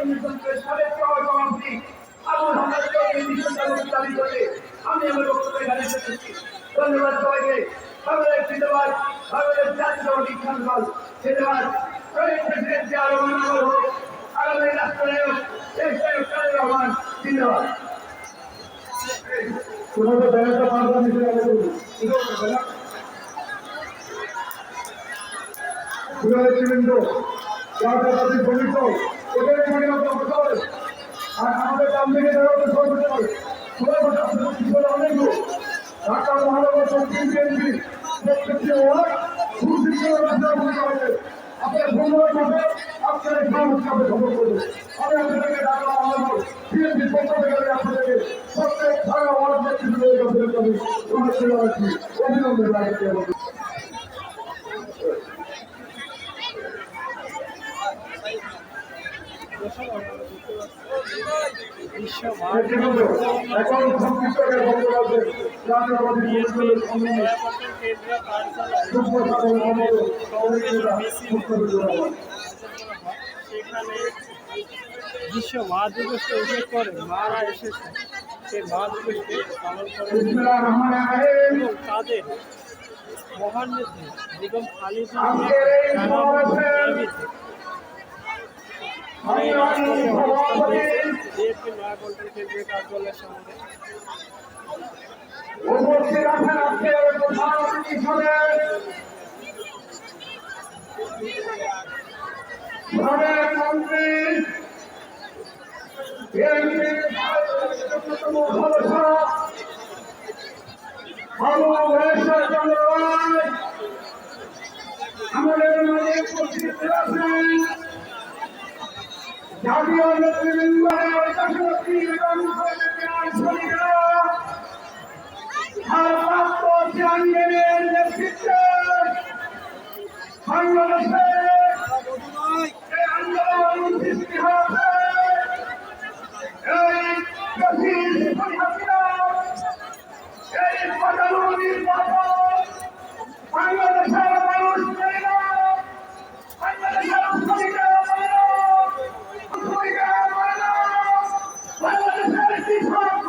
কমিশনকে সাবেক সভাপতি আবুল হাসান দাবি করে আমি আমার বক্তব্য এখানে শেষ করছি। ধন্যবাদ সবাইকে। বাংলাদেশ জিন্দাবাদ, বাংলাদেশ জাতীয়তাবাদী দল জিন্দাবাদ। শহীদ প্রেসিডেন্ট জিয়া রহমান অমর হোক, আগামী রাষ্ট্রনায়ক দেশ নায়ক তারেক রহমান জিন্দাবাদ। তোমাদের ব্যানারটা পাঁচবার নিচে আর আমাদের দাম থেকে অনেক লোক ঢাকা মহানগর দক্ষিণ বিএনপি আপনার ধন্যবাদ হবে আপনার এই সংস্কারে খবর করবে। আমি আপনাদেরকে ঢাকা মহানগর বিএনপির পক্ষ থেকে আপনাদেরকে প্রত্যেক ঢাকা মহানগর অভিনন্দন জানাচ্ছি। এখন সংক্ষিপ্তকে বক্তব্য সেখানে বিশ্ব মা দিবসকে উল্লেখ করে মারা এসেছে সেই মা দিবসকে পালন করে এবং তাদের মহান নেত্রী বেগম খালেদা বিএনপি নয়াপল্টন কেন্দ্রীয় কার্যালয়ের সামনে। প্রধানমন্ত্রী আমাদের মাঝে উপস্থিত আছেন জাতীয় নেতৃবৃন্দ চেয়ারম্যানের নেতৃত্বে বাংলাদেশে আন্দোলন সৃষ্টি হয়েছে। এই বাংলাদেশের মানুষ বাংলাদেশের বাংলাদেশের কৃষক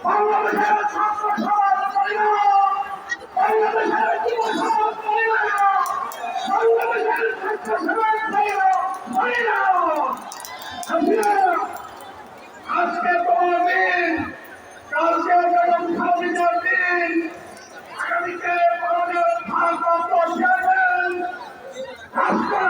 বাংলাদেশের ছাত্র সমাজ বাংলাদেশের যুব সমাজ বাংলাদেশের ছাত্র সমাজ আজকে তোমার দিন, কালকে বেগম খালেদার দিন, আগামীতে আমাদের ভারপ্রাপ্ত চেয়ারম্যান রাষ্ট্র